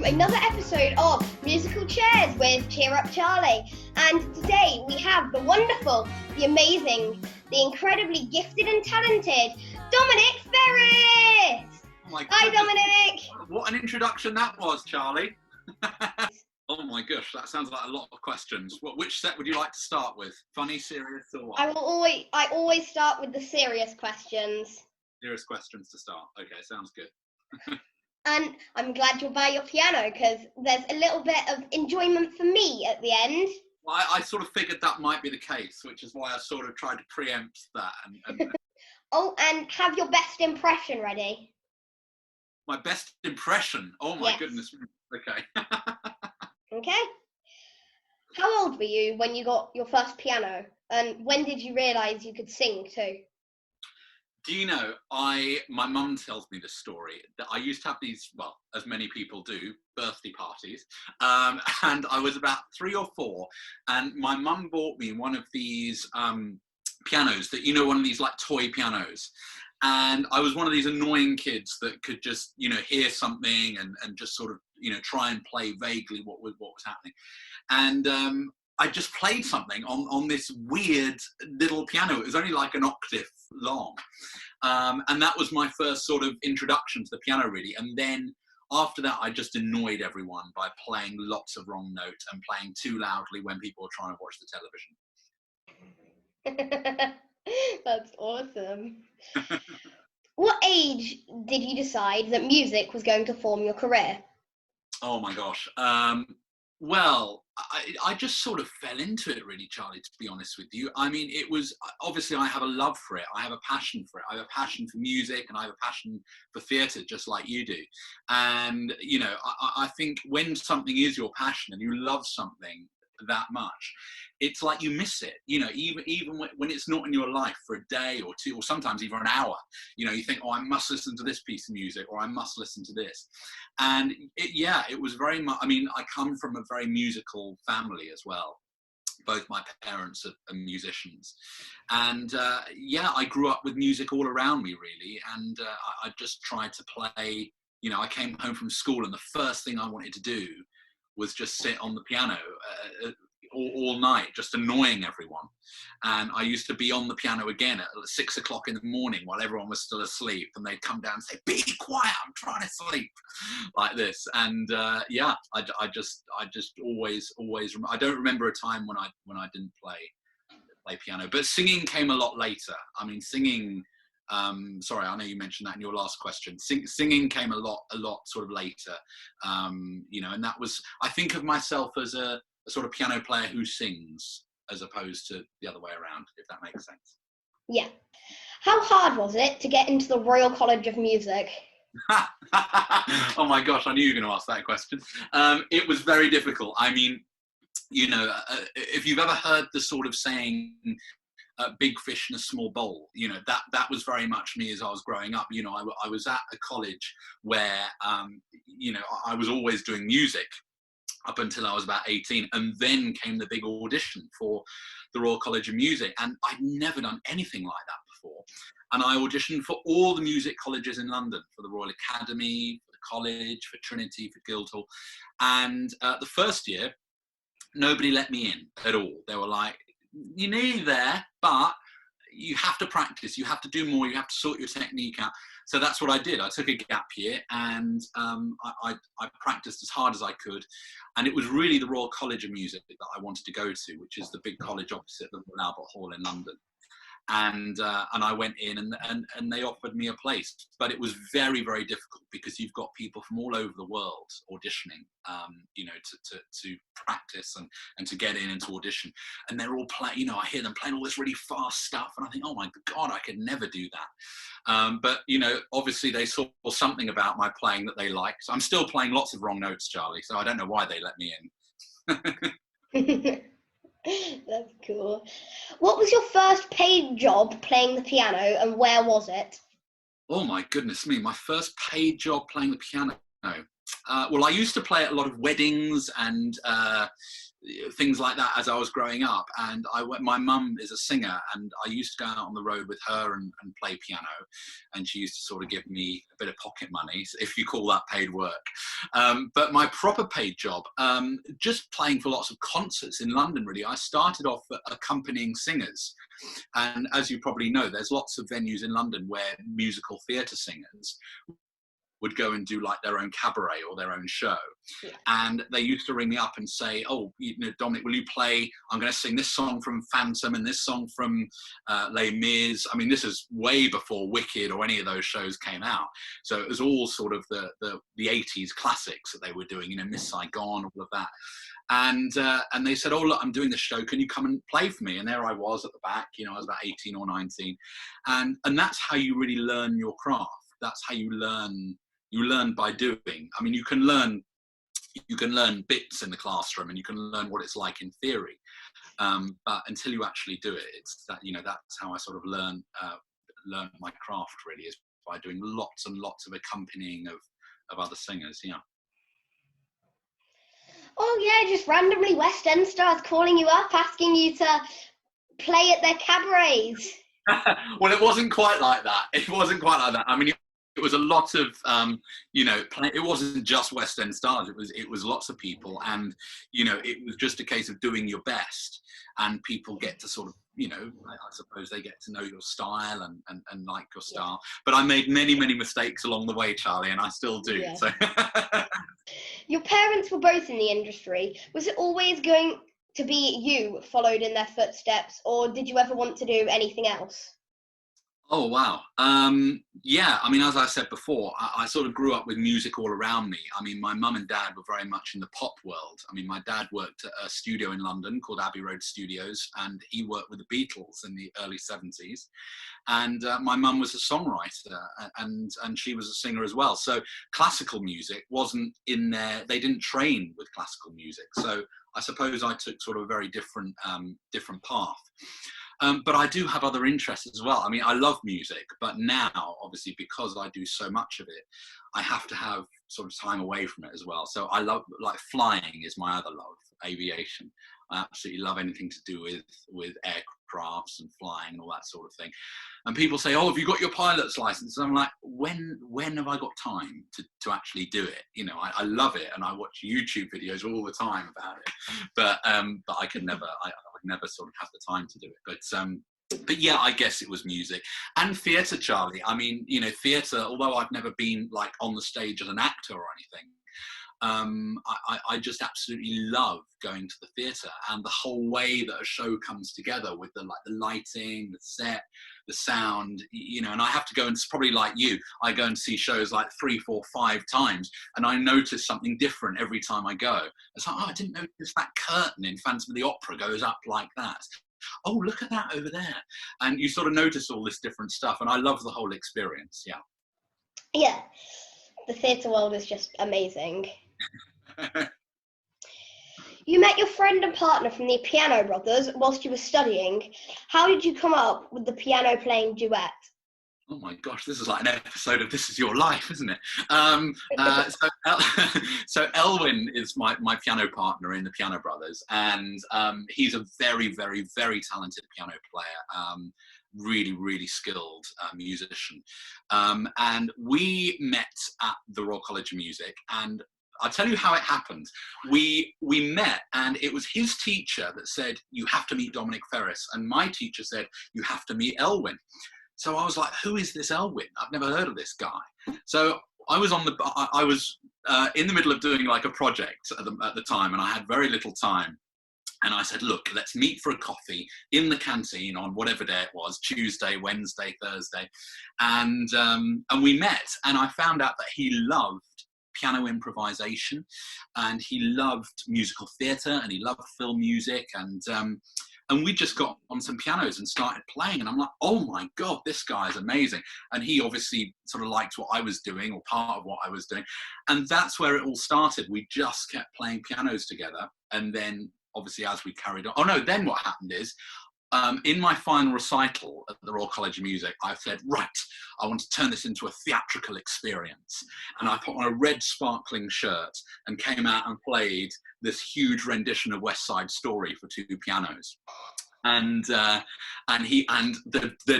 another episode of Musical Chairs with CheerUpCharlie. And today we have the wonderful, the amazing, the incredibly gifted and talented Dominic Ferris! Oh my Hi, Dominic! What an introduction that was, Charlie. Oh my gosh, that sounds like a lot of questions. Which set would you like to start with? Funny, serious, or what? I always start with the serious questions. Serious questions to start. Okay, sounds good. And I'm glad you'll buy your piano because there's a little bit of enjoyment for me at the end. Well, I sort of figured that might be the case, which is why I sort of tried to preempt that. Oh, and have your best impression ready. My best impression? Oh my Yes. goodness. Okay. Okay. How old were you when you got your first piano? And when did you realise you could sing too? Do you know, my mum tells me this story, that I used to have these, well, as many people do, birthday parties, and I was about 3 or 4, and my mum bought me one of these pianos that, you know, one of these like toy pianos, and I was one of these annoying kids that could just, you know, hear something and just sort of, you know, try and play vaguely what was happening, and I just played something on this weird little piano. It was only like an octave long. And that was my first sort of introduction to the piano, really. And then after that, I just annoyed everyone by playing lots of wrong notes and playing too loudly when people were trying to watch the television. That's awesome. What age did you decide that music was going to form your career? Oh my gosh. Well, I just sort of fell into it, really, Charlie, to be honest with you. I mean, it was, obviously I have a love for it. I have a passion for it. I have a passion for music, and I have a passion for theatre, just like you do. And, you know, I think when something is your passion and you love something that much, it's like you miss it, you know, even when it's not in your life for a day or two, or sometimes even an hour, you know, you think, oh, I must listen to this piece of music, or I must listen to this. And it was very much, I mean, I come from a very musical family as well. Both my parents are musicians, and I grew up with music all around me, really, and I just tried to play. You know, I came home from school, and the first thing I wanted to do was just sit on the piano all night, just annoying everyone. And I used to be on the piano again at 6 o'clock in the morning while everyone was still asleep, and they'd come down and say, "Be quiet, I'm trying to sleep," like this. And I just always I don't remember a time when I didn't play piano. But singing came a lot later. I mean, singing, sorry, I know you mentioned that in your last question. Singing came a lot sort of later, you know, and that was, I think of myself as a sort of piano player who sings, as opposed to the other way around, if that makes sense. Yeah. How hard was it to get into the Royal College of Music? Oh my gosh, I knew you were going to ask that question. It was very difficult. I mean, you know, if you've ever heard the sort of saying, big fish in a small bowl, you know, that was very much me as I was growing up. You know, I was at a college where, you know, I was always doing music up until I was about 18, and then came the big audition for the Royal College of Music, and I'd never done anything like that before. And I auditioned for all the music colleges in London, for the Royal Academy, for the college, for Trinity, for Guildhall. And the first year, nobody let me in at all. They were like, "You're nearly there, but you have to practice, you have to do more, you have to sort your technique out." So that's what I did. I took a gap year, and I practiced as hard as I could. And it was really the Royal College of Music that I wanted to go to, which is the big college opposite the Royal Albert Hall in London. And I went in, and they offered me a place, but it was very, very difficult because you've got people from all over the world auditioning, you know, to practice and to get in and to audition, and they're all playing. You know, I hear them playing all this really fast stuff, and I think, oh my God, I could never do that. But you know, obviously they saw something about my playing that they liked. I'm still playing lots of wrong notes, Charlie, so I don't know why they let me in. That's cool. What was your first paid job playing the piano, and where was it? Oh my goodness me, my first paid job playing the piano. Well, I used to play at a lot of weddings and things like that as I was growing up. And my mum is a singer, and I used to go out on the road with her and play piano, and she used to sort of give me a bit of pocket money, if you call that paid work. But my proper paid job, just playing for lots of concerts in London, really. I started off accompanying singers, and as you probably know, there's lots of venues in London where musical theatre singers would go and do like their own cabaret or their own show. Yeah. And they used to ring me up and say, oh, Dominic, will you play, I'm going to sing this song from Phantom and this song from Les Mis. I mean, this is way before Wicked or any of those shows came out. So it was all sort of the 80s classics that they were doing, Miss Saigon, all of that. And they said, oh, look, I'm doing this show. Can you come and play for me? And there I was at the back, I was about 18 or 19. And that's how you really learn your craft. That's how you learn. You learn by doing. I mean, you can learn bits in the classroom, and you can learn what it's like in theory. But until you actually do it, it's that, that's how I sort of learn my craft, really, is by doing lots and lots of accompanying of other singers. Yeah. Oh yeah, just randomly West End stars calling you up, asking you to play at their cabarets. Well, it wasn't quite like that. I mean, it was a lot of, it wasn't just West End stars. It was lots of people, and it was just a case of doing your best, and people get to sort of, I suppose they get to know your style and like your style. But I made many, many mistakes along the way, Charlie, and I still do. Yeah. So. Your parents were both in the industry. Was it always going to be you followed in their footsteps, or did you ever want to do anything else? Oh, wow. Yeah, I mean, as I said before, I sort of grew up with music all around me. I mean, my mum and dad were very much in the pop world. I mean, my dad worked at a studio in London called Abbey Road Studios, and he worked with the Beatles in the early 70s. And my mum was a songwriter, and she was a singer as well. So classical music wasn't in there. They didn't train with classical music. So I suppose I took sort of a very different path. But I do have other interests as well. I mean, I love music, but now, obviously, because I do so much of it, I have to have sort of time away from it as well. So I love, like, flying is my other love, aviation. I absolutely love anything to do with aircrafts and flying and all that sort of thing. And people say, oh, have you got your pilot's license? And I'm like, when have I got time to actually do it? I love it, and I watch YouTube videos all the time about it. But I could never, I would never sort of have the time to do it. But yeah, I guess it was music and theatre, Charlie. I mean, theatre, although I've never been like on the stage as an actor or anything, I just absolutely love going to the theatre and the whole way that a show comes together with the lighting, the set, the sound, and I have to go, and it's probably like you, I go and see shows like 3, 4, 5 times, and I notice something different every time I go. It's like, oh, I didn't notice that curtain in Phantom of the Opera goes up like that. Oh, look at that over there. And you sort of notice all this different stuff, and I love the whole experience. Yeah. Yeah. The theatre world is just amazing. You met your friend and partner from the Piano Brothers whilst you were studying. How did you come up with the piano playing duet? Oh my gosh, this is like an episode of This Is Your Life, isn't it? So Elwyn is my piano partner in the Piano Brothers, and he's a very, very, very talented piano player. Really, really skilled musician. And we met at the Royal College of Music, and I'll tell you how it happened. We met, and it was his teacher that said, you have to meet Dominic Ferris, and my teacher said, you have to meet Elwyn. So I was like, who is this Elwyn? I've never heard of this guy. So I was in the middle of doing like a project at the time, and I had very little time. And I said, look, let's meet for a coffee in the canteen on whatever day it was, Tuesday, Wednesday, Thursday. And we met, and I found out that he loved piano improvisation, and he loved musical theatre, and he loved film music, and we just got on some pianos and started playing, and I'm like, oh my God, this guy is amazing. And he obviously sort of liked what I was doing, or part of what I was doing, and that's where it all started. We just kept playing pianos together, and then obviously as we carried on, then what happened is in my final recital at the Royal College of Music, I said, right, I want to turn this into a theatrical experience. And I put on a red sparkling shirt and came out and played this huge rendition of West Side Story for 2 pianos. And the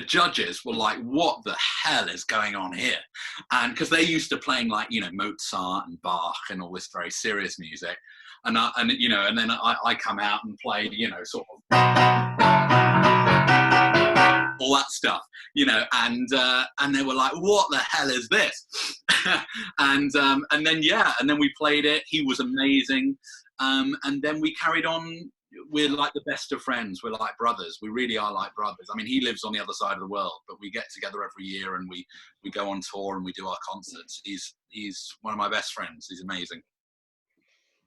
judges were like, what the hell is going on here? And because they used to playing like, you know, Mozart and Bach and all this very serious music. And then I come out and play, you know, sort of all that stuff, you know, and they were like, what the hell is this? and then we played it. He was amazing. And then we carried on. We're like the best of friends. We're like brothers. We really are like brothers. I mean, he lives on the other side of the world, but we get together every year and we go on tour and we do our concerts. He's one of my best friends. He's amazing.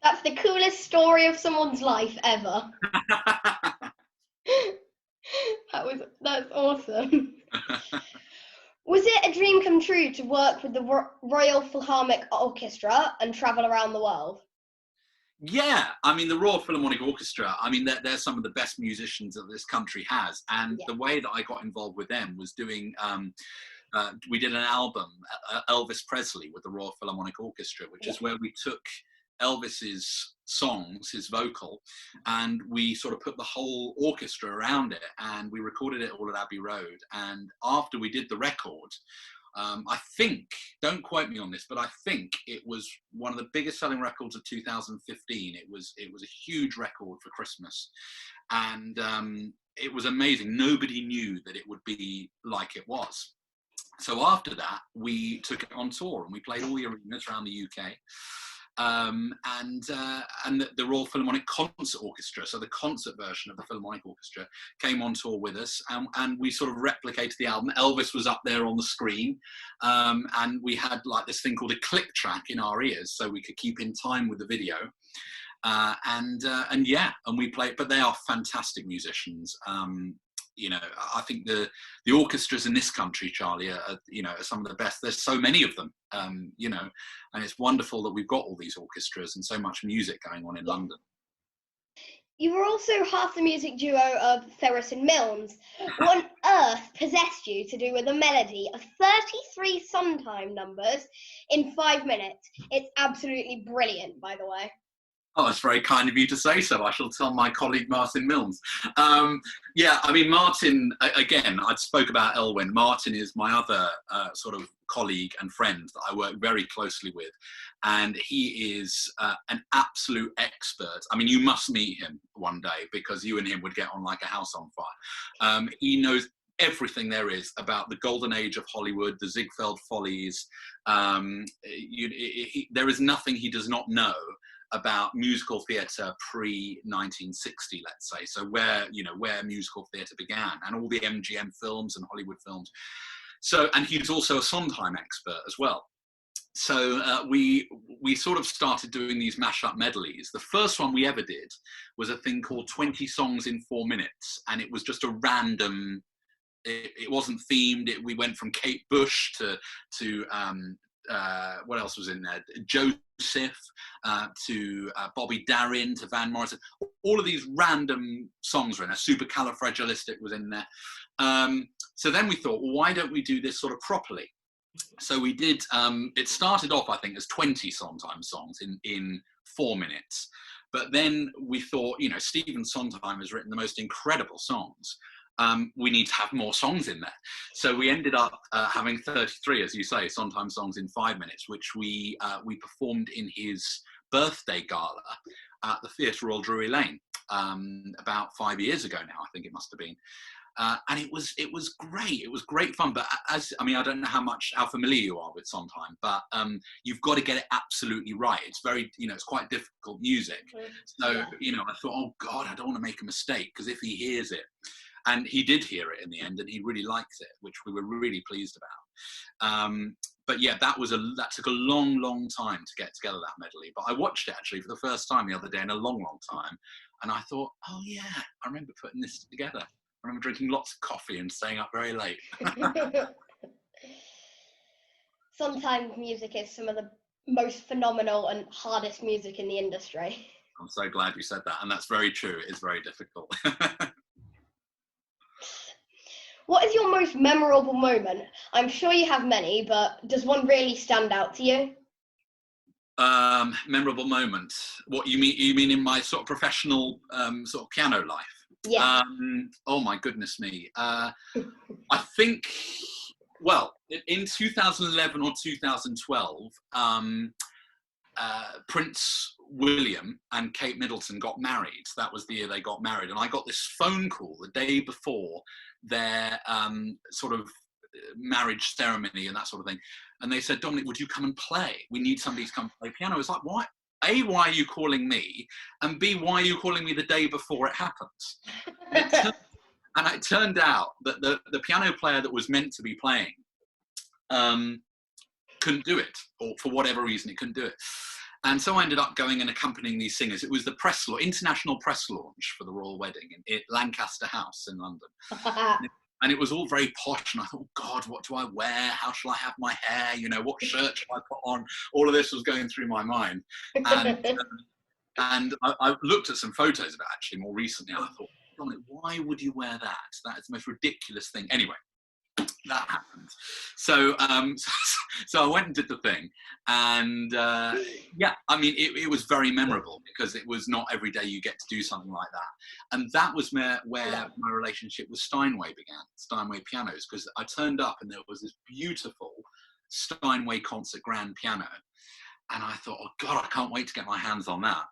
That's the coolest story of someone's life ever. That's awesome. Was it a dream come true to work with the Royal Philharmonic Orchestra and travel around the world? Yeah, I mean, the Royal Philharmonic Orchestra, I mean, they're some of the best musicians that this country has. And the way that I got involved with them was doing, we did an album, Elvis Presley, with the Royal Philharmonic Orchestra, which is where we took Elvis's songs, his vocal, and we sort of put the whole orchestra around it, and we recorded it all at Abbey Road. And after we did the record, I think, don't quote me on this, but I think it was one of the biggest selling records of 2015. It was a huge record for Christmas, and it was amazing. Nobody knew that it would be like it was. So after that, we took it on tour and we played all the arenas around the UK. And the Royal Philharmonic Concert Orchestra, so the concert version of the Philharmonic Orchestra, came on tour with us, and we sort of replicated the album. Elvis was up there on the screen, and we had like this thing called a click track in our ears, so we could keep in time with the video. And we played. But they are fantastic musicians. You know, I think the orchestras in this country, Charlie, are some of the best. There's so many of them, you know, and it's wonderful that we've got all these orchestras and so much music going on in London. You were also half the music duo of Ferris and Milnes. What on earth possessed you to do with a melody of 33 Sondheim numbers in 5 minutes? It's absolutely brilliant, by the way. Oh, it's very kind of you to say so. I shall tell my colleague Martin Milnes. Yeah, I mean, Martin, again, I spoke about Elwyn. Martin is my other sort of colleague and friend that I work very closely with. And he is an absolute expert. I mean, you must meet him one day because you and him would get on like a house on fire. He knows everything there is about the golden age of Hollywood, the Ziegfeld Follies. There is nothing he does not know about musical theatre pre-1960, let's say, so where musical theatre began, and all the MGM films and Hollywood films. So, and he's also a Sondheim expert as well. So we sort of started doing these mashup medleys. The first one we ever did was a thing called 20 Songs in 4 Minutes, and it was just a random. It wasn't themed. We went from Kate Bush to what else was in there? Joseph, to Bobby Darin, to Van Morrison. All of these random songs were in there. Supercalifragilistic was in there. So then we thought, well, why don't we do this sort of properly? So we did. It started off, I think, as 20 Sondheim songs in 4 minutes. But then we thought, you know, Stephen Sondheim has written the most incredible songs. We need to have more songs in there. So we ended up having 33, as you say, Sondheim songs in 5 minutes, which we performed in his birthday gala at the Theatre Royal Drury Lane about 5 years ago now, I think it must have been. And it was great. It was great fun. But I don't know how familiar you are with Sondheim, but you've got to get it absolutely right. It's very, it's quite difficult music. So, I thought, oh God, I don't want to make a mistake, because if he hears it, and he did hear it in the end, and he really liked it, which we were really pleased about. But yeah, that took a long, long time to get together, that medley. But I watched it actually for the first time the other day in a long, long time. And I thought, oh yeah, I remember putting this together. I remember drinking lots of coffee and staying up very late. Sometimes music is some of the most phenomenal and hardest music in the industry. I'm so glad you said that. And that's very true. It is very difficult. What is your most memorable moment? I'm sure you have many, but does one really stand out to you? Memorable moment. What you mean? You mean in my sort of professional sort of piano life? Yeah. Oh my goodness me. I think, well, in 2011 or 2012, Prince William and Kate Middleton got married. That was the year they got married. And I got this phone call the day before their sort of marriage ceremony and that sort of thing. And they said, Dominic, would you come and play? We need somebody to come play piano. I was like, why? A, why are you calling me? And B, why are you calling me the day before it happens? And it turned out that the piano player that was meant to be playing couldn't do it, or for whatever reason, it couldn't do it. And so I ended up going and accompanying these singers. It was the international press launch for the royal wedding in Lancaster House in London. And it was all very posh, and I thought, oh God, what do I wear? How shall I have my hair? You know, what shirt shall I put on? All of this was going through my mind. And I looked at some photos of it actually more recently, and I thought, Dominic, why would you wear that? That is the most ridiculous thing. Anyway, that happened. So so I went and did the thing, and yeah, I mean, it was very memorable because it was not every day you get to do something like that. And that was where my relationship with Steinway began, Steinway pianos, because I turned up and there was this beautiful Steinway concert grand piano, and I thought, oh God, I can't wait to get my hands on that.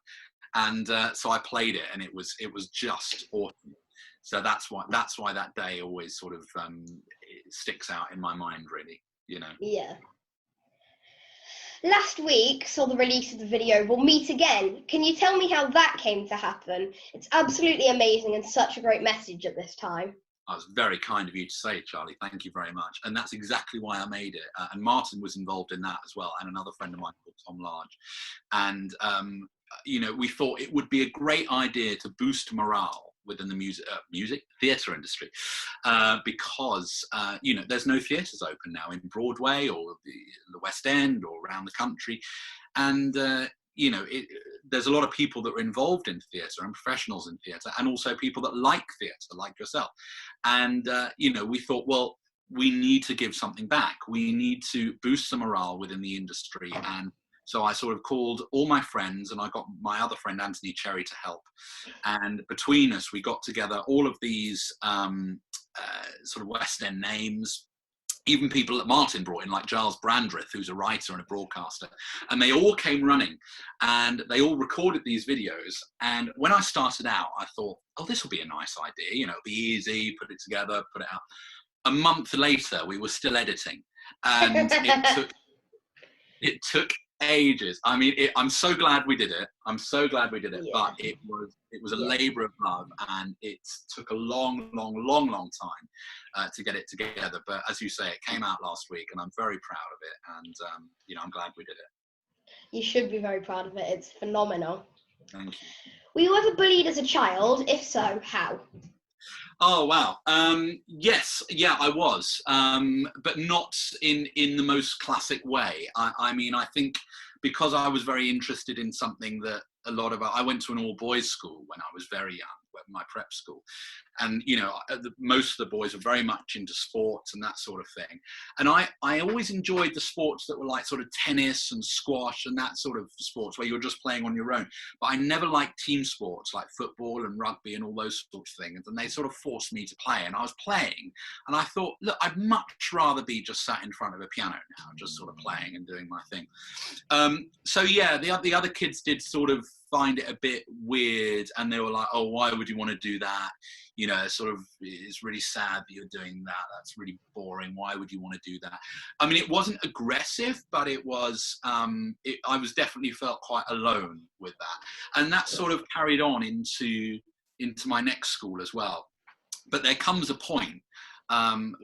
And so I played it, and it was just awesome. So that's why that day always sort of it sticks out in my mind, really, you know. Yeah. Last week saw the release of the video We'll Meet Again. Can you tell me how that came to happen? It's absolutely amazing and such a great message at this time. That was very kind of you to say, Charlie. Thank you very much. And that's exactly why I made it. And Martin was involved in that as well, and another friend of mine called Tom Large. And you know, we thought it would be a great idea to boost morale within the theatre industry, because you know, there's no theatres open now in Broadway or the West End or around the country, and you know, there's a lot of people that are involved in theatre and professionals in theatre, and also people that like theatre, like yourself. And you know, we thought, well, we need to give something back. We need to boost some morale within the industry. And so I sort of called all my friends, and I got my other friend, Anthony Cherry, to help. And between us, we got together all of these sort of West End names, even people that Martin brought in, like Giles Brandreth, who's a writer and a broadcaster. And they all came running, and they all recorded these videos. And when I started out, I thought, oh, this will be a nice idea. You know, it'll be easy, put it together, put it out. A month later, we were still editing. And it took ages. I mean, I'm so glad we did it. I'm so glad we did it. Yeah. But it was a labour of love, and it took a long time to get it together. But as you say, it came out last week, and I'm very proud of it. And you know, I'm glad we did it. You should be very proud of it. It's phenomenal. Thank you. Were you ever bullied as a child? If so, how? Oh wow, yes, yeah, I was, but not in the most classic way. I mean, I think because I was very interested in something that I went to an all-boys school when I was very young, my prep school, and you know, most of the boys were very much into sports and that sort of thing. And I always enjoyed the sports that were like sort of tennis and squash and that sort of sports where you're just playing on your own. But I never liked team sports like football and rugby and all those sorts of things. And they sort of forced me to play. And I was playing, and I thought, look, I'd much rather be just sat in front of a piano now, just sort of playing and doing my thing. So yeah, the other kids did sort of find it a bit weird, and they were like, oh, why would you want to do that? You know, sort of, it's really sad that you're doing that. That's really boring. Why would you want to do that? I mean, it wasn't aggressive, but it was, I was definitely felt quite alone with that. And that sort of carried on into my next school as well. But there comes a point,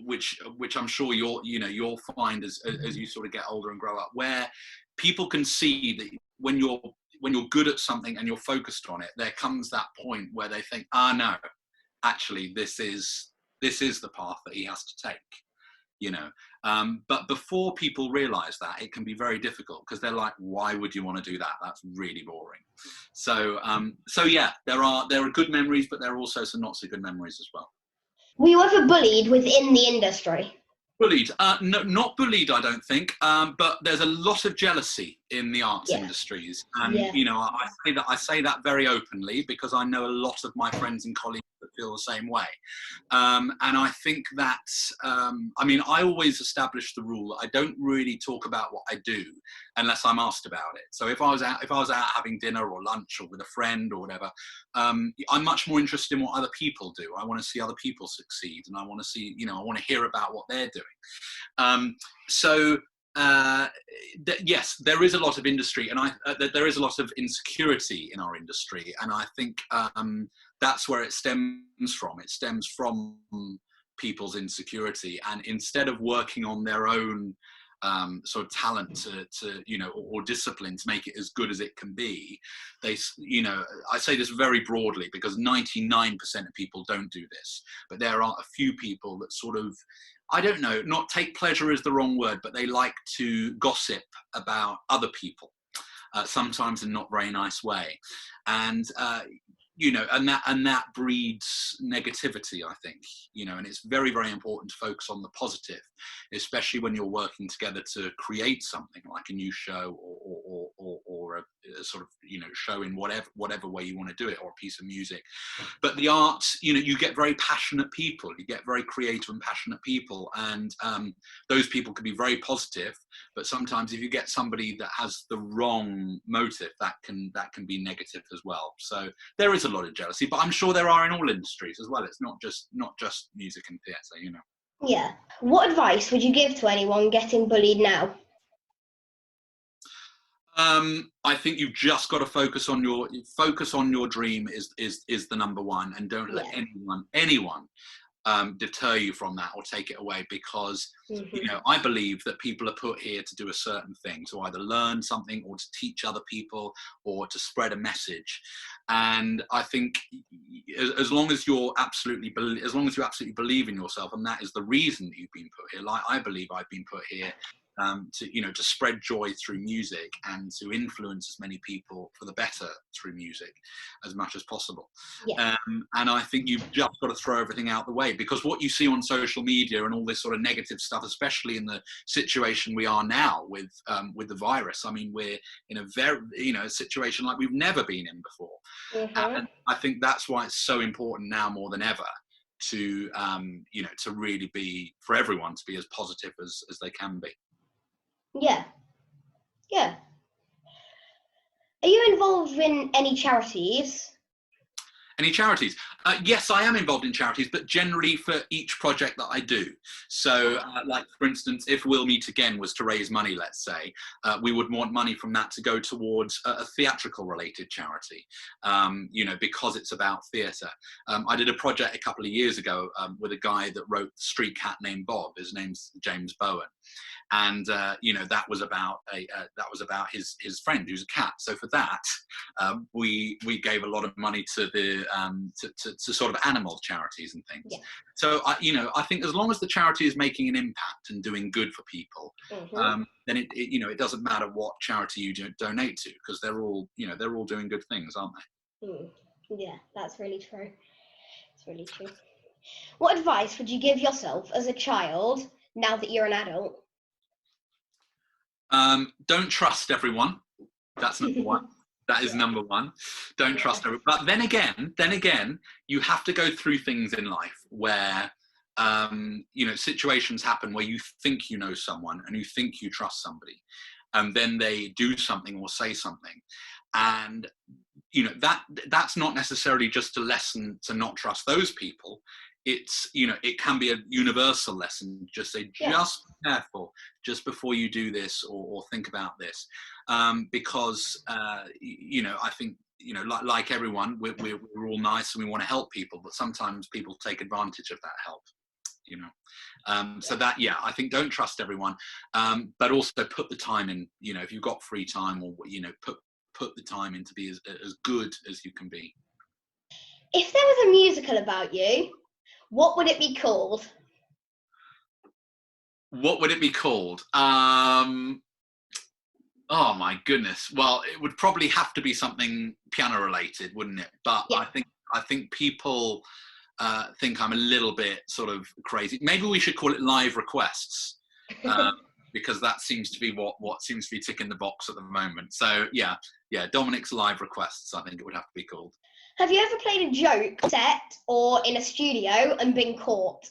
which I'm sure you'll find as you sort of get older and grow up, where people can see that when you're good at something and you're focused on it, there comes that point where they think, no, actually, this is the path that he has to take, you know. But before people realize that, it can be very difficult, because they're like, why would you want to do that? That's really boring. So yeah, there are good memories, but there are also some not so good memories as well. Were you ever bullied within the industry? Bullied? No, not bullied, I don't think. But there's a lot of jealousy in the arts Yeah. industries, and Yeah. you know, I say that very openly because I know a lot of my friends and colleagues that feel the same way. And I think that, I mean, I always establish the rule that I don't really talk about what I do unless I'm asked about it. So if I was out having dinner or lunch or with a friend or whatever, I'm much more interested in what other people do. I want to see other people succeed, and I want to see, you know, I want to hear about what they're doing. Yes, there is a lot of industry, and there is a lot of insecurity in our industry, and I think that's where it stems from. It stems from people's insecurity, and instead of working on their own sort of talent to you know, or discipline to make it as good as it can be, they, you know, I say this very broadly because 99% of people don't do this, but there are a few people that sort of, I don't know, not take pleasure is the wrong word, but they like to gossip about other people, sometimes in not very nice way, and you know, and that breeds negativity, I think, you know, and it's very, very important to focus on the positive, especially when you're working together to create something like a new show or a sort of, you know, show in whatever way you want to do it, or a piece of music. But the arts, you know, you get very passionate people, you get very creative and passionate people, and those people can be very positive, but sometimes if you get somebody that has the wrong motive, that can be negative as well. So there is a lot of jealousy, but I'm sure there are in all industries as well. It's not just music and theatre, you know. Yeah. What advice would you give to anyone getting bullied now? I think you've just got to focus on your dream is the number one, and don't let anyone deter you from that or take it away, because you know, I believe that people are put here to do a certain thing, to either learn something or to teach other people or to spread a message. And I think as long as you absolutely believe in yourself, and that is the reason that you've been put here, like I believe I've been put here to, you know, to spread joy through music and to influence as many people for the better through music as much as possible. Yeah. And I think you've just got to throw everything out the way, because what you see on social media and all this sort of negative stuff, especially in the situation we are now with the virus, I mean, we're in a very, you know, situation like we've never been in before. And I think that's why it's so important now more than ever to, you know, to really be, for everyone to be as positive as they can be. Yeah. Yeah. Are you involved in any charities? Any charities? Yes, I am involved in charities, but generally for each project that I do. So, like for instance, if We'll Meet Again was to raise money, let's say, we would want money from that to go towards a theatrical related charity, you know, because it's about theatre. I did a project a couple of years ago with a guy that wrote Street Cat Named Bob. His name's James Bowen. And you know, that was about his friend who's a cat. So for that, we gave a lot of money to the to sort of animal charities and things. Yeah. So you know, I think as long as the charity is making an impact and doing good for people, then it you know, it doesn't matter what charity you donate to, because they're all, you know, they're all doing good things, aren't they? Yeah, that's really true. It's really true. What advice would you give yourself as a child now that you're an adult? Don't trust everyone. That's number one. That is number one. Don't trust everyone. But then again, you have to go through things in life where, you know, situations happen where you think you know someone and you think you trust somebody, and then they do something or say something, and you know, that's not necessarily just a lesson to not trust those people. It's, you know, it can be a universal lesson. Just say, just be careful just before you do this or think about this, because you know, I think, you know, like everyone, we're all nice and we want to help people, but sometimes people take advantage of that help, you know. So that, yeah, I think don't trust everyone, but also put the time in. You know, if you've got free time, or, you know, put the time in to be as good as you can be. If there was a musical about you, what would it be called? What would it be called? Oh my goodness. Well, it would probably have to be something piano related, wouldn't it? But I think people think I'm a little bit sort of crazy. Maybe we should call it live requests, because that seems to be what seems to be ticking the box at the moment. So yeah, Dominic's live requests, I think it would have to be called. Have you ever played a joke set or in a studio and been caught?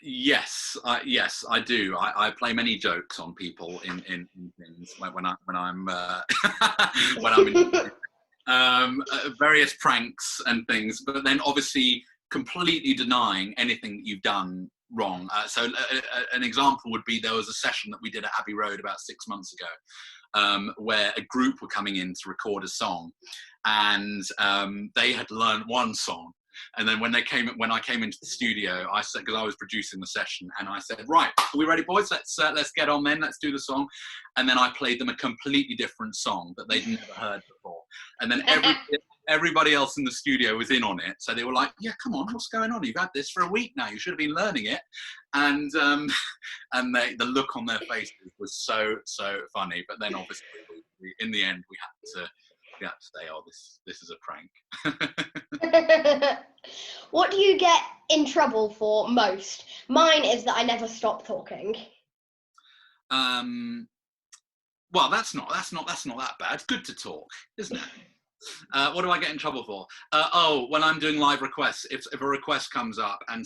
Yes, I do. I play many jokes on people in things when I'm when I'm in various pranks and things, but then obviously completely denying anything that you've done wrong. So an example would be there was a session that we did at Abbey Road about 6 months ago, where a group were coming in to record a song, and they had learned one song. And then when I came into the studio, I said, because I was producing the session, and I said, right, are we ready, boys? Let's get on then. Let's do the song. And then I played them a completely different song that they'd never heard before. And then everybody else in the studio was in on it. So they were like, yeah, come on, what's going on? You've had this for a week now. You should have been learning it. And the look on their faces was so funny. But then obviously, in the end, we had to say, oh, this is a prank. What do you get in trouble for most? Mine is that I never stop talking. Well, that's not that bad. It's good to talk, isn't it? What do I get in trouble for? When I'm doing live requests, if a request comes up and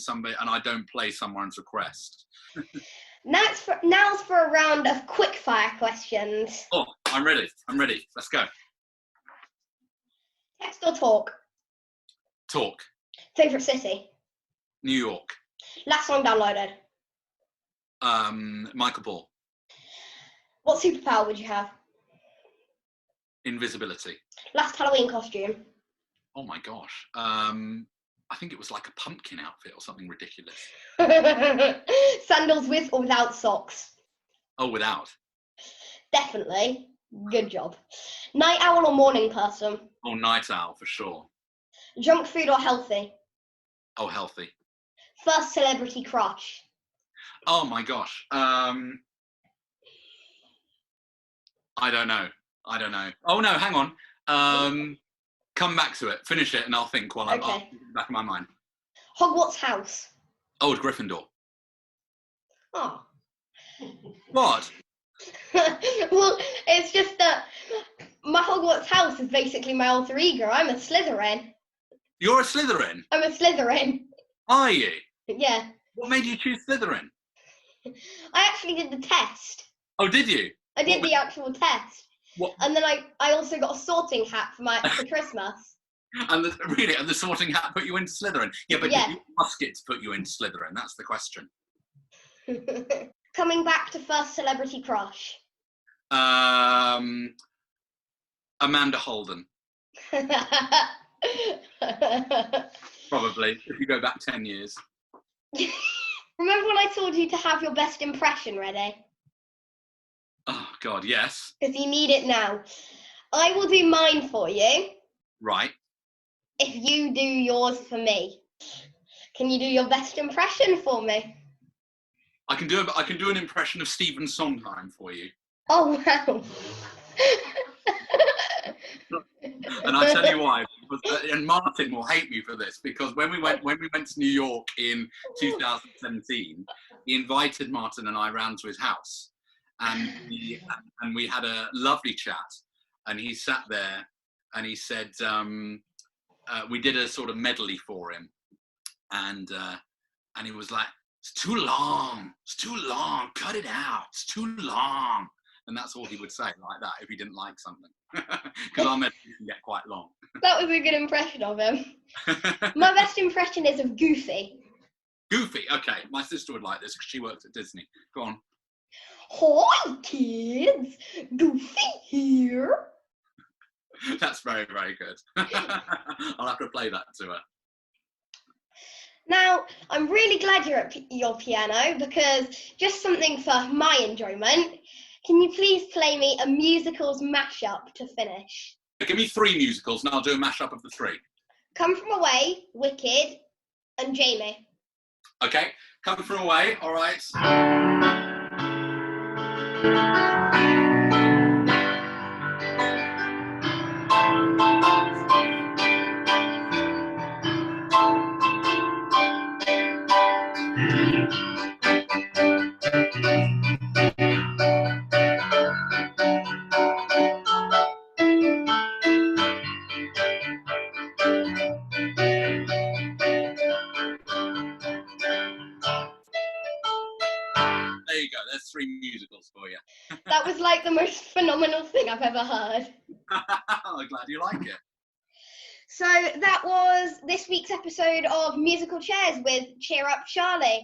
I don't play someone's request. Now's for a round of quick fire questions. Oh, I'm ready. Let's go. Text or talk? Talk. Favourite city? New York. Last song downloaded? Michael Ball. What superpower would you have? Invisibility. Last Halloween costume? Oh my gosh. I think it was like a pumpkin outfit or something ridiculous. Sandals with or without socks? Oh, without. Definitely. Good job. Night owl or morning person? Oh, night owl for sure. Junk food or healthy? Oh, healthy. First celebrity crush? Oh my gosh. I don't know. Oh no, hang on. Come back to it. Finish it and I'll think while I'm back in my mind. Hogwarts house? Old Gryffindor. Oh. What? Well, it's just that my Hogwarts house is basically my alter ego. I'm a Slytherin. You're a Slytherin? I'm a Slytherin. Are you? Yeah. What made you choose Slytherin? I actually did the test. Oh, did you? I did the actual test. What? And then I also got a sorting hat for Christmas. And the sorting hat put you into Slytherin? Yeah, but you muskets put you into Slytherin. That's the question. Coming back to first celebrity crush. Amanda Holden. Probably, if you go back 10 years. Remember when I told you to have your best impression ready? Oh, God, yes. Because you need it now. I will do mine for you. Right. If you do yours for me. Can you do your best impression for me? I can do an impression of Stephen Sondheim for you. Oh, wow. And I tell you why, and Martin will hate me for this, because when we went to New York in 2017, he invited Martin and I round to his house, and we had a lovely chat, and he sat there and he said, we did a sort of medley for him, and he was like, it's too long, cut it out, it's too long. And that's all he would say like that if he didn't like something. Because our medley can get quite long. That was a good impression of him. My best impression is of Goofy. Goofy, okay. My sister would like this because she works at Disney. Go on. Hi, kids. Goofy here. That's very, very good. I'll have to play that to her. Now, I'm really glad you're at your piano because just something for my enjoyment. Can you please play me a musicals mashup to finish? Give me 3 musicals and I'll do a mashup of the 3. Come From Away, Wicked, and Jamie. Okay, Come From Away, all right. There you go. There's 3 musicals for you. That was like the most phenomenal thing I've ever heard. I'm glad you like it. So that was this week's episode of Musical Chairs with CheerUpCharlie.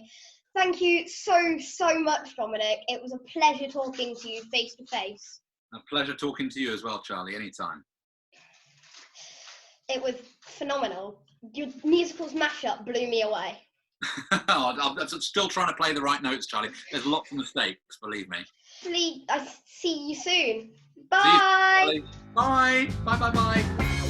Thank you so much, Dominic. It was a pleasure talking to you face to face. A pleasure talking to you as well, Charlie, anytime. It was phenomenal. Your musicals mashup blew me away. I'm still trying to play the right notes, Charlie. There's lots of mistakes, believe me. I see you soon. Bye. See you, Charlie. Bye. Bye.